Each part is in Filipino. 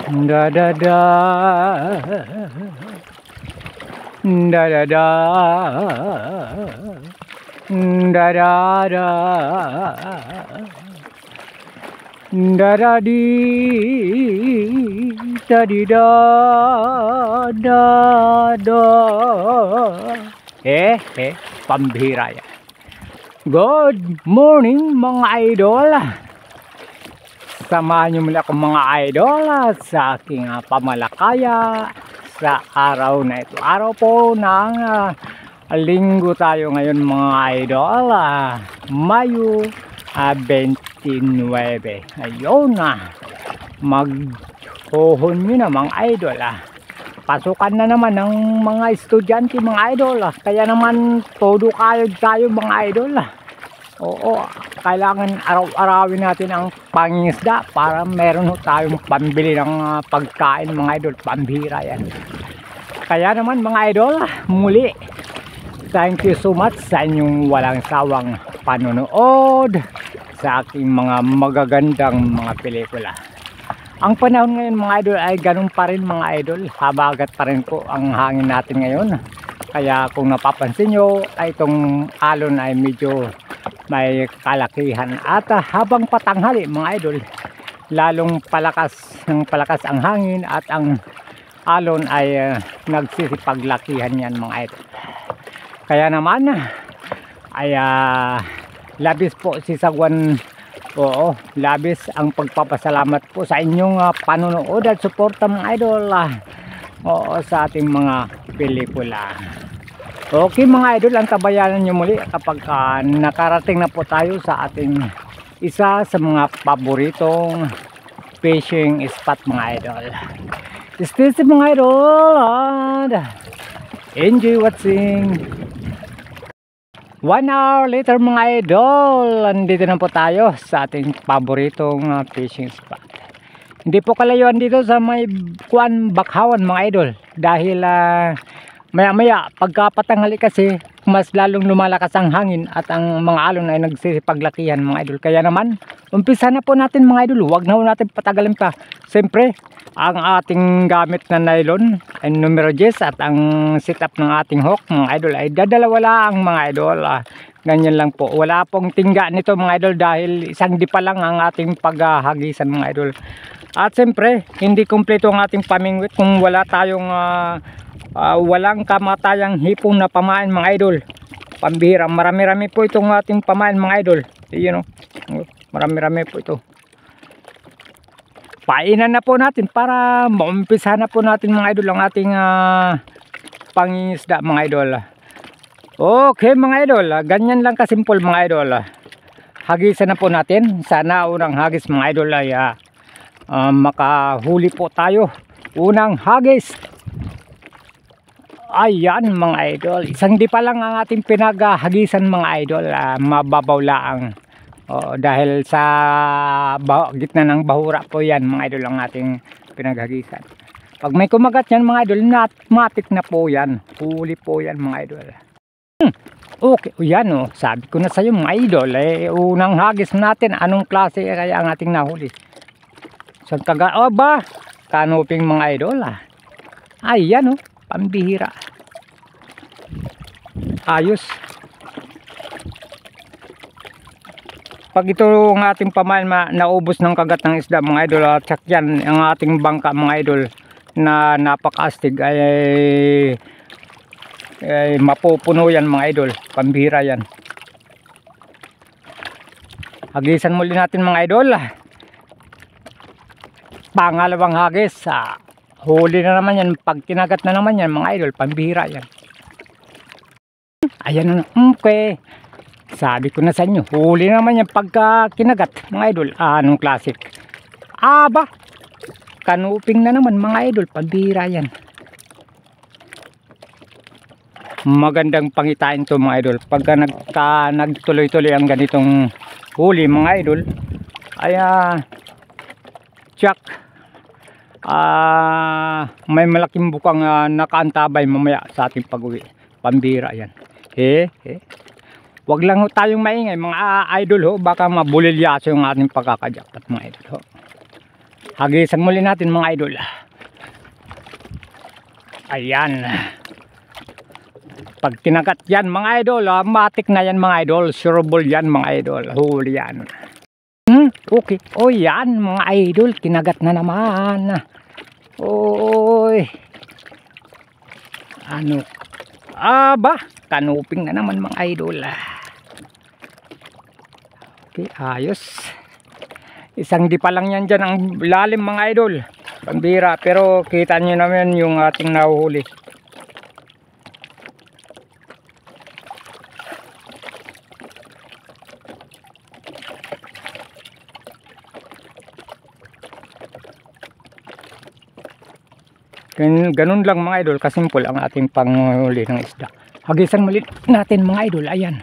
Da da da. Da da da. Da da da. Da da di. Da di da. Da da. Pambihira yan. Good morning mga idol. Samahan niyo muli ako mga idol sa aking pamalakaya sa araw na ito. Araw po ng linggo tayo ngayon mga idol. Mayo 29. Ayun na. Maghuhon nyo na mga idol. Pasukan na naman ng mga estudyante mga idol. Kaya naman todo kayo tayo mga idol. Oo, kailangan araw-arawin natin ang pangingisda para meron tayong pambili ng pagkain mga idol. Pambihira yan. Kaya naman mga idol, muli thank you so much sa inyong walang sawang panonood sa aking mga magagandang mga pelikula. Ang panahon ngayon mga idol ay ganun pa rin mga idol. Habagat pa rin po ang hangin natin ngayon. Kaya kung napapansin nyo ay itong alon ay medyo may kalakihan. At habang patanghali mga idol, lalong palakas ang hangin at ang alon ay nagsisipaglakihan yan mga idol. Kaya naman ay labis po si Sagwan. Oo, labis ang pagpapasalamat po sa inyong panonood at suporta mga idol sa ating mga pelikula. Okay mga idol, ang tabayanan nyo muli kapag nakarating na po tayo sa ating isa sa mga paboritong fishing spot mga idol. Stay safe mga idol and enjoy watching. 1 hour later mga idol, andito na po tayo sa ating paboritong fishing spot. Hindi po kalayuan dito sa may Bakhawan mga idol. Dahil maya-maya pagkapatanghali kasi mas lalong lumalakas ang hangin at ang mga alon ay nagsisipaglakihan mga idol. Kaya naman, umpisa na po natin mga idol. Huwag na natin patagalin pa. Siyempre, ang ating gamit na nylon ay numero 10 at ang setup ng ating hook mga idol ay dadalawa lang mga idol. Ganyan lang po. Wala pong tingga nito mga idol dahil isang dipa lang ang ating paghahagisan mga idol. At siyempre, hindi kumpleto ang ating pamingwit kung wala tayong walang kamatayang hipon na pamain mga idol. Pambihira, marami-rami po itong ating pamain mga idol. You know, marami-rami po ito. Painan na po natin para maumpisa na po natin mga idol ang ating pangingisda mga idol. Okay mga idol, ganyan lang kasimple mga idol. Hagisan na po natin. Sana unang hagis mga idol ay makahuli po tayo. Unang hagis. Ayan mga idol, isang di pa lang ang ating pinaghahagisan mga idol. Mababaw lang. Dahil sa gitna ng bahura po yan mga idol ang ating pinaghagisan. Pag may kumagat yan mga idol, matik na po yan. Huli po yan mga idol. Okay, yan sabi ko na sa iyo mga idol, unang hagis natin, anong klase kaya ang ating nahuli? Sa kanuping mga idol ayan pambihira. Ayos. Pag ito ang ating pamain naubos ng kagat ng isda mga idol at sakyan ang ating bangka mga idol na napakaastig ay mapupuno yan mga idol. Pambihira yan. Hagisan muli natin mga idol. Pangalawang hagis. Huli na naman yan. Pag kinagat na naman yan mga idol. Pambihira yan. Ayan na. Okay. Sabi ko na sa inyo. Huli na naman yan pagka kinagat mga idol. Anong classic? Kanuping na naman mga idol. Pambihira yan. Magandang pangitain to mga idol. Pagka nagtuloy-tuloy ang ganitong huli mga idol. Ay check. May malaking bukang nakaantabay mamaya sa ating pag-uwi. Pambihira yan. Wag lang tayong maingay mga idol baka mabulilyaso yung ating pagkakajakpat mga idol Hagisan muli natin mga idol. Ayan. Pag kinagat yan mga idol, matik na yan mga idol. Sureable yan mga idol. Huli yan. Okay. O yan mga idol, kinagat na naman. Oy. Ano? Aba, kanuping na naman mga idol. Okay, ayos. Isang di pa lang yan dyan ang lalim mga idol. Pambira, pero kita nyo naman yung ating nahuhuli. Ganun lang mga idol, kasimple ang ating panghuli ng isda. Hagisan muli natin mga idol, ayan.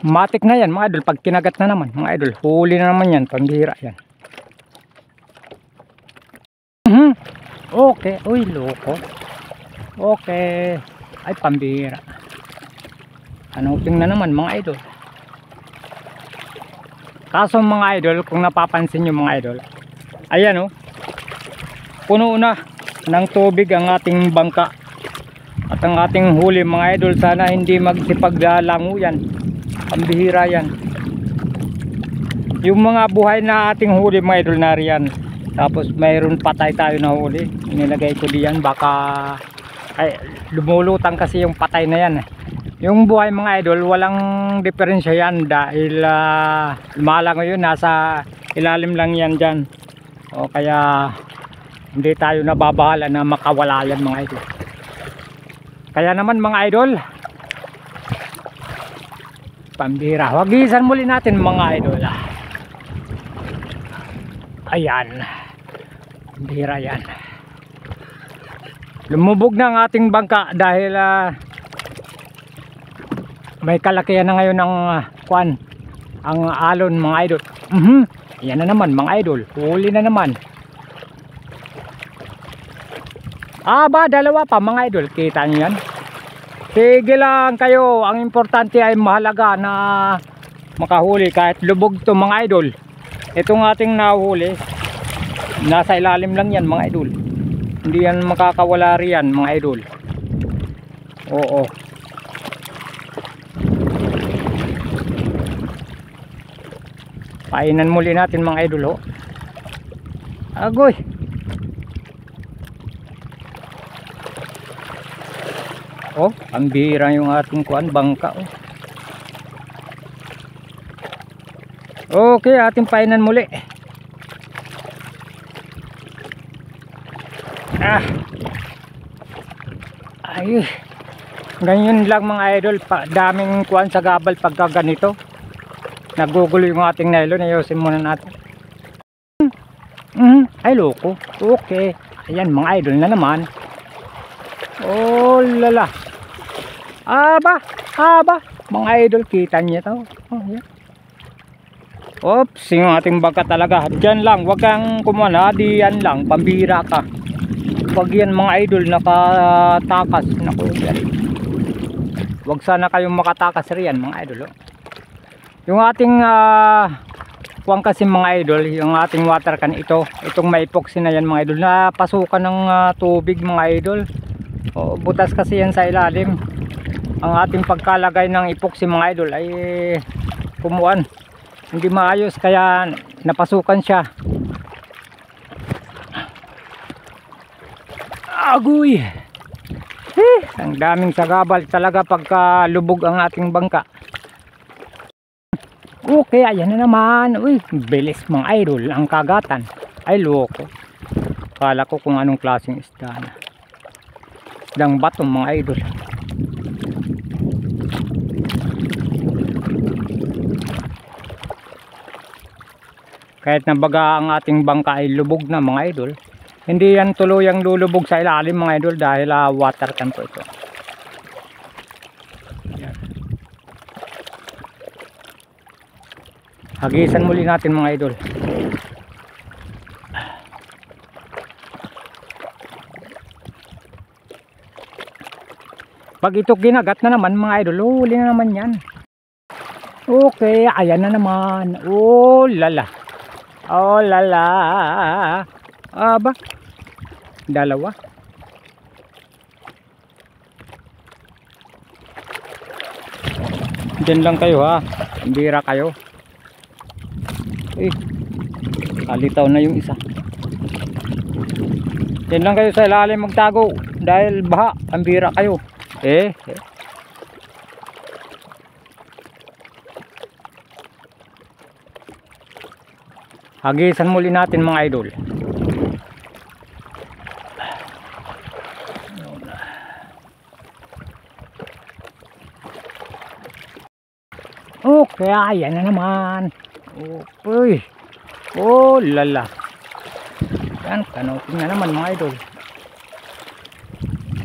Matik na yan mga idol, pag kinagat na naman mga idol, huli na naman yan, pambira yan. Okay, uy loko. Okay, ay pambira. Kanuping na naman mga idol. Kaso mga idol, kung napapansin nyo mga idol, ayan oh, puno na ng tubig ang ating bangka at ang ating huli mga idol. Sana hindi magsipaglango yan, pambihira yan. Yung mga buhay na ating huli mga idol nariyan, tapos mayroon patay tayo na huli, inilagay ko diyan, baka ay lumulutang kasi yung patay na yan. Yung buhay mga idol, walang diferensya yan dahil malang yun, nasa ilalim lang yan dyan. O kaya hindi tayo nababahala na makawala yan mga idol. Kaya naman mga idol, pambira, hagisan muli natin mga idol. Ayan, pambira yan. Lumubog na ang ating bangka dahil may kalakihan na ngayon ng kwan, ang alon mga idol. Yan na naman mga idol, huli na naman. Aba, dalawa pa mga idol, kita nyo yan. Sige lang kayo, ang importante ay mahalaga na makahuli kahit lubog to mga idol. Itong ating nahuli, nasa ilalim lang yan mga idol, hindi yan makakawala riyan mga idol. Oo. Painan muli natin mga idol oh. Agoy. Oh, ang bihira yung ating kuan, bangka oh. Okay, ating painan muli. Ay, ganyan lang mga idol, daming kuan sa gabal pagka ganito. Nagugulo yung ating nylon, ayusin muna natin. Ay loko. Okay, ayan mga idol na naman. Oh lala. Aba, mga idol, kita niyo to. Oh, yeah. Oops, yung ating bangka talaga. Diyan lang, wag kang kumana, diyan lang, pambira ka. Wag yan mga idol, nakatakas. Naku, yan. Wag sana kayong makatakas riyan mga idol. Oh. Yung ating kuwang kasi mga idol, yung ating water can itong may epoxy na yan mga idol, na pasukan ng tubig mga idol. O, butas kasi yan sa ilalim. Ang ating pagkalagay ng epoxy mga idol ay kumuan, hindi maayos, kaya napasukan siya. Agoy. Ang daming sagabal talaga pagka lubog ang ating bangka. Okay, ayan na naman. Uy, bilis mga idol ang kagatan. Ay loko, kala ko kung anong klaseng isda na. Isdang batong mga idol. Kahit na baga ang ating bangka ay lubog na mga idol, hindi yan tuluyang lulubog sa ilalim mga idol dahil water can po ito. Ayan. Hagisan muli natin mga idol. Pag ito ginagat na naman mga idol, huli na naman yan. Okay, ayan na naman. Oh lala. Oh lala. Aba. Dalawa. Diyan lang kayo ha. Bira kayo. Kalitaw na yung isa. Diyan lang kayo sa ilalim magtago dahil baha, pambira kayo. Hagisan muli natin mga idol. Okay, ayan na naman. Uy. Oh lala. Yan, kanopin na naman mga idol.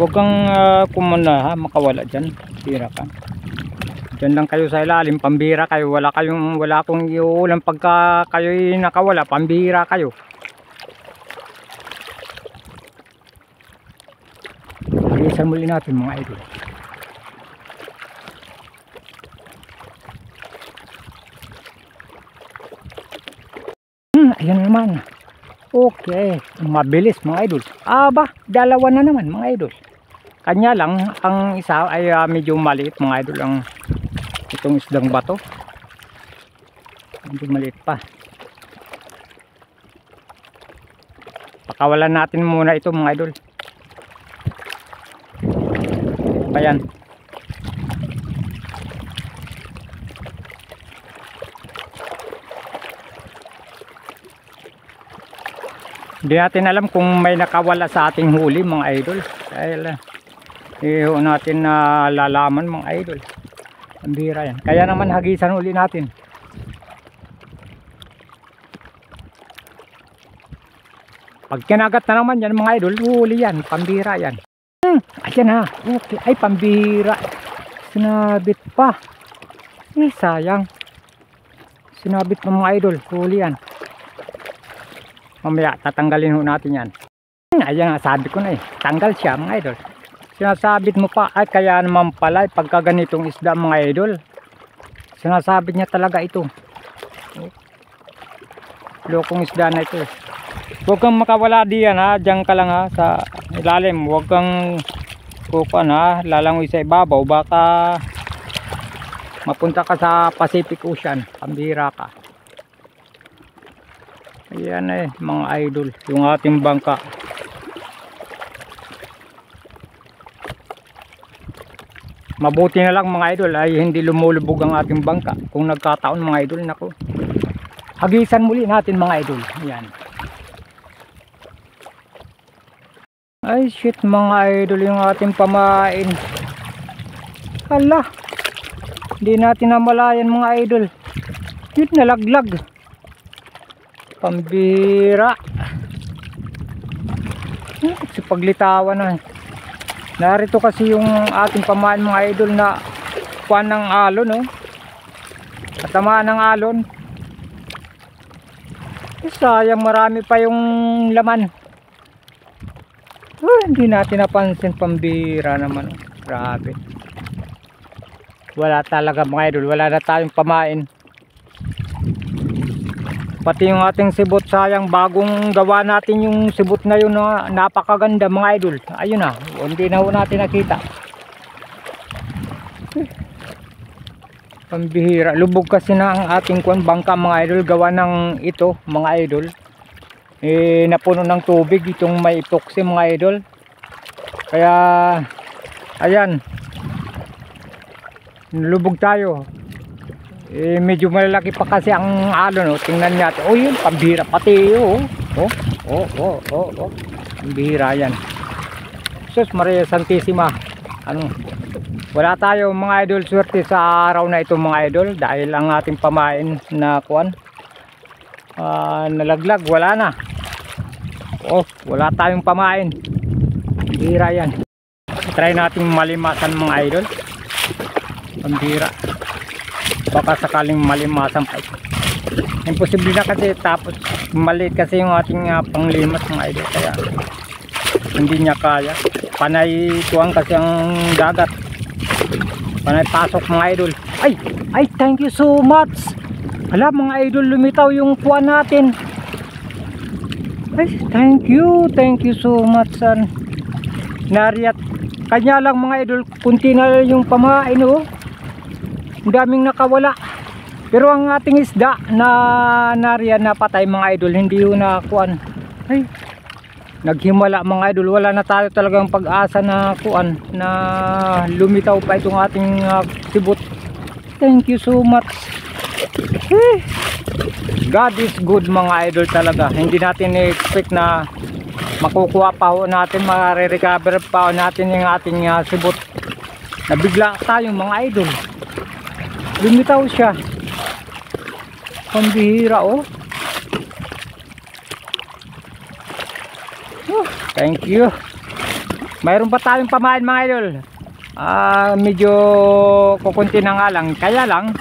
Huwag kang kumuna ha, makawala dyan. Bira ka. Dyan lang kayo sa ilalim, pambira kayo. Wala akong iuulam pagka kayo'y nakawala, pambira kayo. Hagisan muli natin mga idol. Ayan naman. Okay, mabilis mga idol. Aba, dalawa na naman mga idol. Kanya lang, ang isa ay medyo maliit mga idol. Ang itong isdang bato. Medyo maliit pa. Pakawalan natin muna ito mga idol. Ayan. Hindi natin alam kung may nakawala sa ating huli mga idol. Dahil natin na lalaman mga idol. Ang bira yan. Kaya naman hagisan uli natin. Pag kinagat na naman yan mga idol, huli yan. Pambira yan. Ayan na. Okay. Ay pambira. Sinabit pa. Sayang. Sinabit pa mga idol. Huli yan. Mamaya tatanggalin ho natin yan. Ayan nga, sabi ko na tanggal siya mga idol. Sinasabit mo pa. Ay kaya naman pala pagka ganitong isda mga idol, sinasabit niya talaga ito. Lokong isda na ito. Huwag kang makawala diyan ha. Diyan ka lang ha sa ilalim. Huwag kang kukuan ha, lalangoy sa ibabaw. Baka mapunta ka sa Pacific Ocean. Pambira ka. Ayan mga idol, yung ating bangka. Mabuti na lang mga idol ay hindi lumulubog ang ating bangka. Kung nagkataon mga idol, nako. Hagisan muli natin mga idol. Ayan. Ay shit mga idol, yung ating pamain. Hala. Hindi natin namalayan mga idol. Yun, nalaglag. Pambira. Si paglitawan na. Narito kasi yung ating pamain mga idol na kuwan ng alon, no? Katamaan ng alon. Sayang, marami pa yung laman. Hindi natin napansin, pambira naman. Grabe. Wala talaga mga idol, wala na tayong pamain. Pati yung ating sibot, sayang, bagong gawa natin yung sibot na yun na napakaganda mga idol. Ayun na, hindi na natin nakita. Pambihira, lubog kasi na ang ating bangka mga idol. Gawa ng ito mga idol, napuno ng tubig itong may epoxy mga idol. Kaya ayan, lubog tayo. Medyo malalaki pa kasi ang alon, no? Tingnan natin. Yun, pambihira pati. Pambihira yan. Sus Maria Santissima. Wala tayo mga idol swerte sa araw na ito mga idol, dahil ang ating pamain na kuwan nalaglag, wala na. Wala tayong pamain. Pambihira yan. Try nating malimasan mga idol. Pambihira. Baka sakaling malimasan pa ito. Imposible na kasi, tapos maliit kasi yung ating panglimas mga idol, kaya hindi niya kaya. Panay tuwang kasi ang dagat, panay pasok mga idol. Ay thank you so much. Hala mga idol, lumitaw yung kuwan natin. Ay, thank you so much son. Nariyat kanya lang mga idol, kunti na lang yung pamain oh. Ang daming nakawala. Pero ang ating isda na nariyan na patay mga idol, hindi yun nakuan. Ay, naghimala mga idol, wala na tayo talagang pag-asa na kuan na lumitaw pa itong ating sibot. Thank you so much. Ay, God is good mga idol talaga. Hindi natin expect na makukuha pa ho natin, mare-recover pa ho natin yung ating sibot. Nabigla tayo mga idol, lumitaw siya. Pambihira oh. Thank you. Mayroon pa tayong pamain mga idol. Medyo kukunti na nga lang. Kaya lang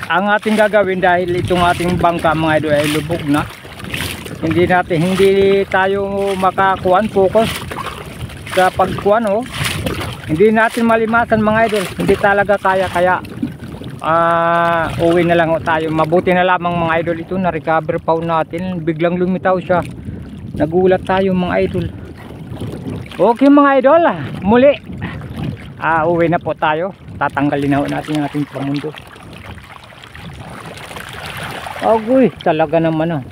ang ating gagawin, dahil itong ating bangka mga idol ay lubog na, hindi tayo makakuan focus sa pagkuan oh. Hindi natin malimasan mga idol, hindi talaga kaya. Uwi na lang tayo. Mabuti na lamang mga idol, ito na recover pa natin, biglang lumitaw siya, nagulat tayo mga idol. Okay mga idol, muli uwi na po tayo, tatanggalin na natin ang ating pamundo. Agoy, talaga naman